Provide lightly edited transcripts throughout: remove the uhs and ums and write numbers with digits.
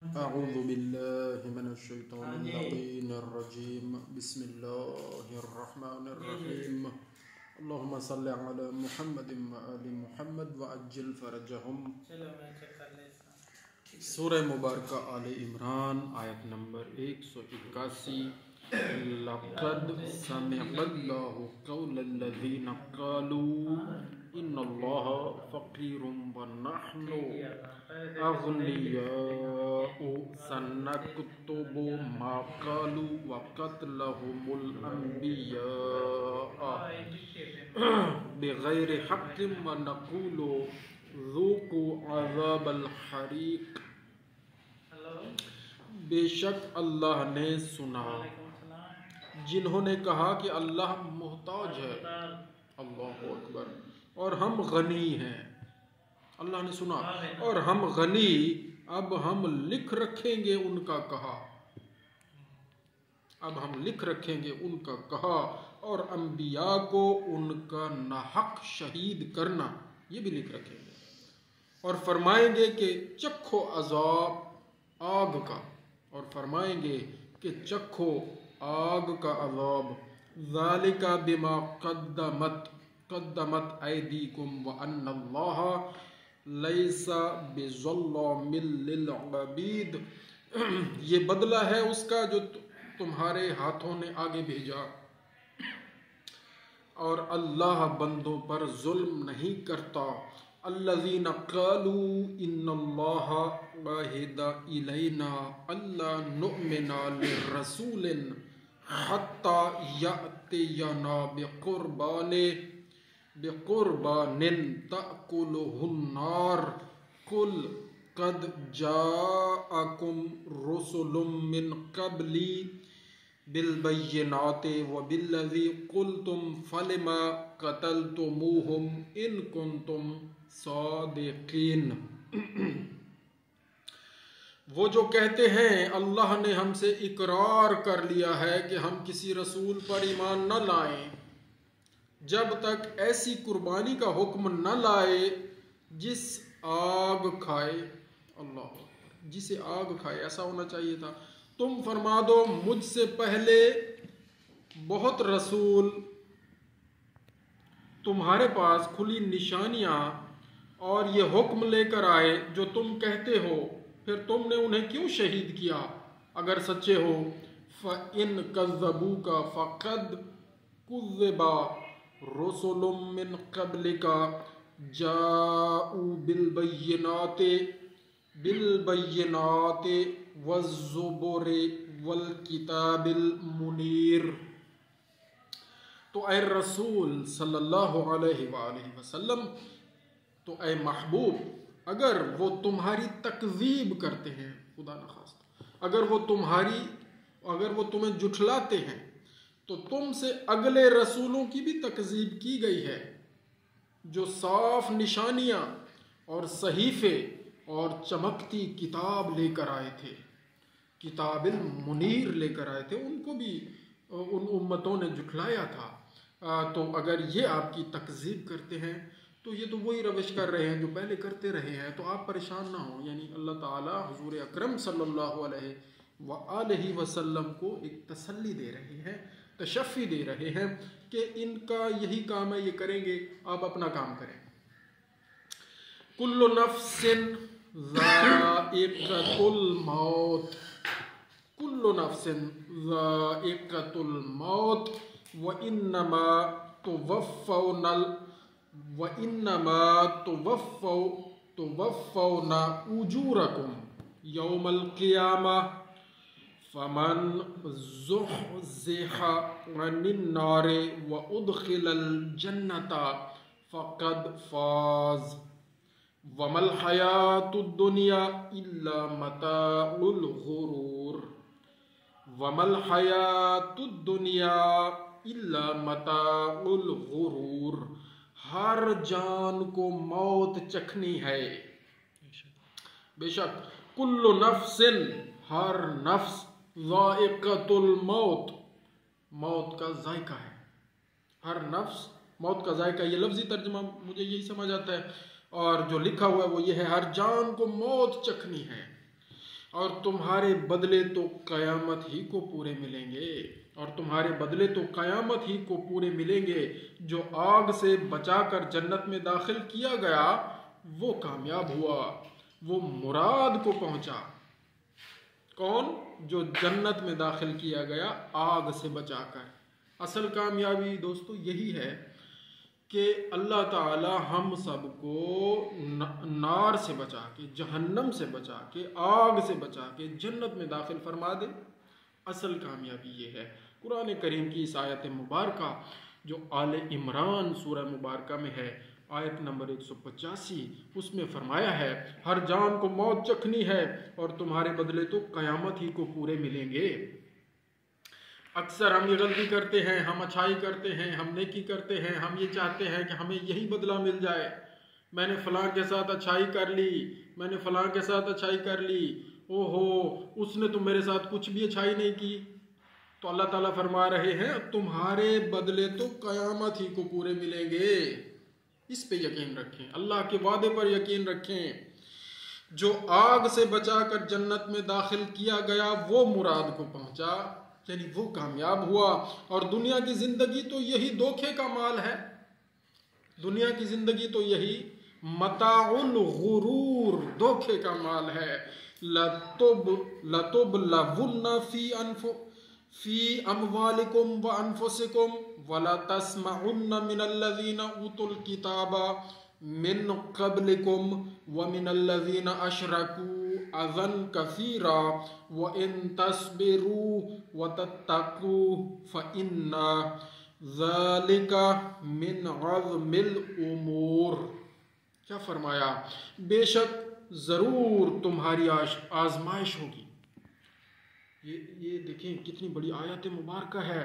अऊज़ु बिल्लाहि मिनश्शैतानिर्रजीम बिस्मिल्लाहिर्रहमानिर्रहीम अल्लाहुम्मा सल्लि अला मुहम्मदिन व आलि मुहम्मद व अज्जिल फरजहुम। सूरह मुबारक आले इमरान आयत नंबर 181। लक़द समिअल्लाहु क़ौलल्लज़ीना क़ालू इन्नल्लाहा फ़क़ीरुम व नहनु अग़नियाउ सनक्तुबु मा क़ालू व क़त्लहुमुल अंबिया बिग़ैरि हक़्क़िन व नक़ूलु ज़ूक़ू अज़ाबल हरीक़। बेशक अल्लाह ने सुना जिन्होंने कहा कि अल्लाह मोहताज है, अल्लाहु अकबर, और हम गनी हैं। अल्लाह ने सुना और हम गनी, अब हम लिख रखेंगे उनका कहा, अब हम लिख रखेंगे उनका कहा, और अंबिया को उनका नाहक शहीद करना ये भी लिख रखेंगे, और फरमाएंगे कि चखो अज़ाब आग का, और फरमाएंगे कि चखो आग का अज़ाब। ज़ालिका बिमा क़द्दमत ऐदीकुम व अन्नल्लाहा लैसा बिज़ल्लामिल लिल अबीद। ये बदला है उसका जो तुम्हारे हाथों ने आगे भेजा, और अल्लाह बंदों पर जुल्म नहीं करता। अल्लज़ीना क़ालू इन्नल्लाहा अहिदा इलैना अल्ला नुअमिना लिर्रसूलिन हत्ता यअतियना बिक़ुरबानिन तअकुलुहुन नार कुल क़द जाअकुम रुसुलुम मिन क़ब्ली बिलबय्यिनाति व बिल्लज़ी क़ुल्तुम फलिमा क़तलतुमूहुम इन कुन्तुम सादिक़ीन। वो जो कहते हैं अल्लाह ने हमसे इकरार कर लिया है कि हम किसी रसूल पर ईमान न लाएं जब तक ऐसी कुर्बानी का हुक्म न लाए जिस आग खाए, अल्लाह जिसे आग खाए, ऐसा होना चाहिए था। तुम फरमा दो मुझसे पहले बहुत रसूल तुम्हारे पास खुली निशानियां और ये हुक्म लेकर आए जो तुम कहते हो, फिर तुमने उन्हें क्यों शहीद किया अगर सच्चे हो। फ़इन कज़्ज़बूका फ़क़द कुज़्ज़िबा रुसुलुम मिन क़ब्लिका जाऊ बिलबय्यिनाति वज़्ज़ुबुरि वल किताबिल मुनीर। तो ऐ रसूल सल्लल्लाहु अलैहि वसल्लम, तो ऐ महबूब, अगर वो तुम्हारी तकज़ीब करते हैं, खुदा न खास्ता, अगर वो तुम्हें जुठलाते हैं, तो तुमसे अगले रसूलों की भी तकज़ीब की गई है जो साफ निशानियां और सहीफ़े और चमकती किताब लेकर आए थे, किताबिल मुनीर लेकर आए थे, उनको भी उन उम्मतों ने जुठलाया था। तो अगर ये आपकी तकज़ीब करते हैं तो ये तो वही रविश कर रहे हैं जो पहले करते रहे हैं, तो आप परेशान ना हो। यानी अल्लाह ताला हुज़ूर अकरम सल्लल्लाहु अलैहि वसल्लम को एक तसल्ली दे रहे हैं, तशफ़ी दे रहे हैं कि इनका यही काम है, ये करेंगे, आप अपना काम करें। कुल्लु नफ्सिन ज़ाइक़तुल मौत, कुल्लु नफ्सिन ज़ाइक़तुल मौत व इन्नमा तुवफ़्फ़ौना उजूरकुम यौमल क़ियामा फ़मन ज़ुहज़िहा अनिन नारि व उदख़िलल जन्नता फ़क़द फ़ाज़ वमल हयातुद दुनिया इल्ला मताउल गुरूर, वमल हयातुद दुनिया इल्ला मताउल गुरूर। हर जान को मौत चखनी है, बेशक कुल्लु नफ्सिन, हर नफ्स, ज़ाइक़तुल मौत, मौत का जायका है, हर नफ्स मौत का जायका। ये लफ्ज़ी तर्जुमा मुझे यही समझ आता है, और जो लिखा हुआ है वो ये है, हर जान को मौत चखनी है। और तुम्हारे बदले तो क़यामत ही को पूरे मिलेंगे, और तुम्हारे बदले तो क़यामत ही को पूरे मिलेंगे। जो आग से बचाकर जन्नत में दाखिल किया गया वो कामयाब हुआ, वो मुराद को पहुंचा। कौन? जो जन्नत में दाखिल किया गया आग से बचाकर। असल कामयाबी दोस्तों यही है कि अल्लाह ताला हम सबको नार से बचा के, जहन्नम से बचा के, आग से बचा के जन्नत में दाखिल फरमा दे। असल कामयाबी ये है। कुरान करीम की इस आयत मुबारका जो आले इमरान सूरह मुबारका में है, आयत नंबर 185, उसमें फरमाया है हर जान को मौत चखनी है और तुम्हारे बदले तो क़यामत ही को पूरे मिलेंगे। अक्सर हम ये गलती करते हैं, हम अच्छाई करते हैं, हम नेकी करते हैं, हम ये चाहते हैं कि हमें यही बदला मिल जाए। मैंने फ़लाँ के साथ अच्छाई कर ली, मैंने फ़लाँ के साथ अच्छाई कर ली, ओहो उसने तो मेरे साथ कुछ भी अच्छाई नहीं की। तो अल्लाह ताला फरमा रहे हैं तुम्हारे बदले तो क़यामत ही को पूरे मिलेंगे। इस पे यकीन रखें, अल्लाह के वादे पर यकीन रखें। जो आग से बचाकर जन्नत में दाखिल किया गया वो मुराद को पहुंचा, यानी वो कामयाब हुआ। और दुनिया की जिंदगी तो यही धोखे का माल है, दुनिया की जिंदगी तो यही मताउल गुरूर, धोखे का माल है। लतुब लवुन्ना फी अमवालिकुम व अनफुसिकुम वला तस्मउन्ना मिनल्लज़ीना उतुल किताबा मिन क़ब्लिकुम व मिनल्लज़ीना अशरकू अज़न कसीरा व इन तस्बिरू व तत्तकू फ़इन्ना ज़ालिका मिन अज़्मिल उमूर। क्या फरमाया? बेशक ज़रूर तुम्हारी आजमाइश होगी। ये देखें कितनी बड़ी आयत मुबारक है।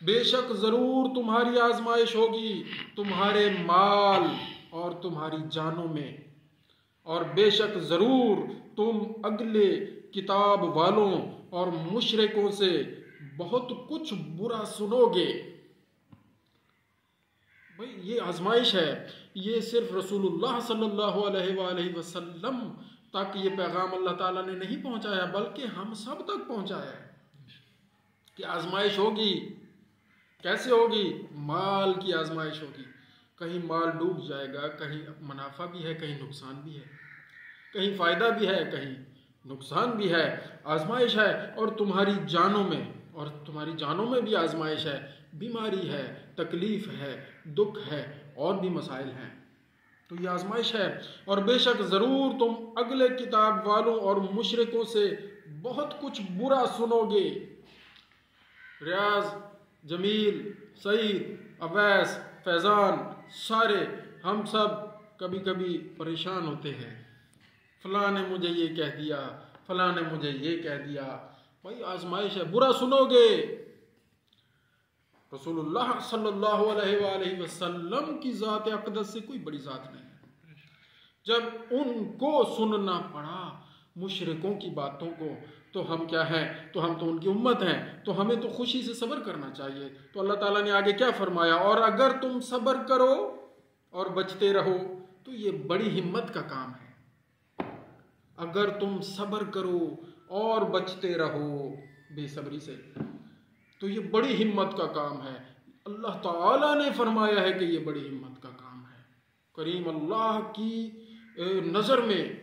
बेशक ज़रूर तुम्हारी आजमाइश होगी तुम्हारे माल और तुम्हारी जानों में, और बेशक ज़रूर तुम अगले किताब वालों और मुशरिकों से बहुत कुछ बुरा सुनोगे। भाई ये आजमाइश है, ये सिर्फ रसूलुल्लाह सल्लल्लाहु अलैहि वसल्लम तक ये पैगाम अल्लाह ताला ने नहीं पहुंचाया, बल्कि हम सब तक पहुंचाया है कि आजमाइश होगी। कैसे होगी? माल की आजमाइश होगी। कहीं माल डूब जाएगा, कहीं मुनाफा भी है, कहीं नुकसान भी है, कहीं फ़ायदा भी है, कहीं नुकसान भी है। आजमाइश है। और तुम्हारी जानों में भी आजमाइश है। बीमारी है, तकलीफ़ है, दुख है, और भी मसाइल हैं, तो ये आजमाइश है। और बेशक ज़रूर तुम अगले किताब वालों और मुशरिकों से बहुत कुछ बुरा सुनोगे। रियाज, जमील, सईद, अवैस, फैज़ान, सारे हम सब कभी कभी परेशान होते हैं, फ़लाँ ने मुझे ये कह दिया, फ़लाँ ने मुझे ये कह दिया। भाई आजमाइश है, बुरा सुनोगे। रसूलुल्लाह सल्लल्लाहु अलैहि वसल्लम की ज़ात अक़दस से कोई बड़ी ज़ात नहीं है। जब उनको सुनना पड़ा मुशरिकों की बातों को, तो हम क्या हैं? तो हम तो उनकी उम्मत हैं, तो हमें तो खुशी से सब्र करना चाहिए। तो अल्लाह ताला ने आगे क्या फरमाया? और अगर तुम सब्र करो और बचते रहो तो ये बड़ी हिम्मत का काम है। अगर तुम सब्र करो और बचते रहो बेसब्री से, तो ये बड़ी हिम्मत का काम है। अल्लाह ताला ने फरमाया है कि ये बड़ी हिम्मत का काम है। करीम अल्लाह की नज़र में,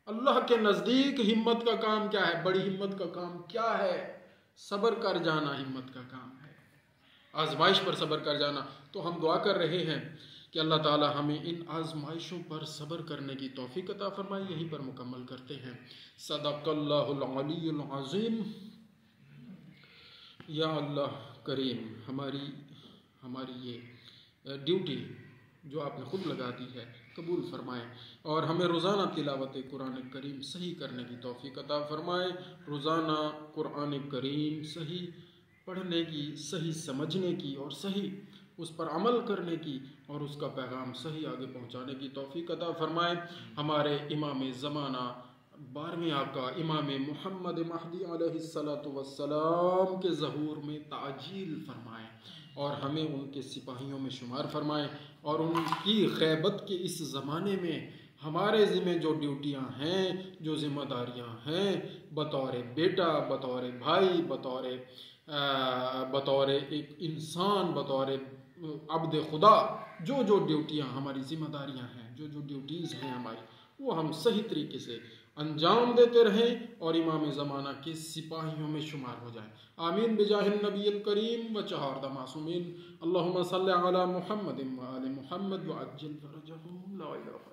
अल्लाह के नज़दीक हिम्मत का काम क्या है? बड़ी हिम्मत का काम क्या है? सब्र कर जाना हिम्मत का काम है, आजमाइश पर सब्र कर जाना। तो हम दुआ कर रहे हैं कि अल्लाह ताला हमें इन आजमाइशों पर सब्र करने की तौफीक अता फरमाए। यहीं पर मुकम्मल करते हैं। सदक़ल्लाहुल अलीयुल अज़ीम। या अल्लाह करीम, हमारी ये ड्यूटी जो आपने ख़ुद लगा दी है कबूल फरमाएँ, और हमें रोज़ाना तिलावत कुरान करीम सही करने की तौफीक अता फरमाए। रोज़ाना कुरान करीम सही पढ़ने की, सही समझने की, और सही उस पर अमल करने की, और उसका पैगाम सही आगे पहुँचाने की तौफीक अता फरमाए। हमारे इमाम ज़माना 12वें आका इमाम मुहम्मद महदी अलैहिस्सलातु वस्सलाम के ज़हूर में ताजील फरमाएँ, और हमें उनके सिपाहियों में शुमार फरमाएँ, और उनकी ग़ैबत के इस ज़माने में हमारे ज़िम्मे जो ड्यूटियां हैं, जो जिम्मेदारियां हैं, बतौर बेटा, बतौर भाई, बतौर एक इंसान, बतौर अब्द खुदा, जो जो ड्यूटियां हमारी जिम्मेदारियां हैं, जो जो ड्यूटीज़ हैं हमारी, वो हम सही तरीके से अंजाम देते रहें और इमाम ज़माना के सिपाहियों में शुमार हो जाएं। आमीन बिजाहिन नबील करीम व चहारदा मासूमीन। अल्लाहुम्मा सल्लि अला मुहम्मद व आलि मुहम्मद व अज्जिल फरजहुम ला इलाहा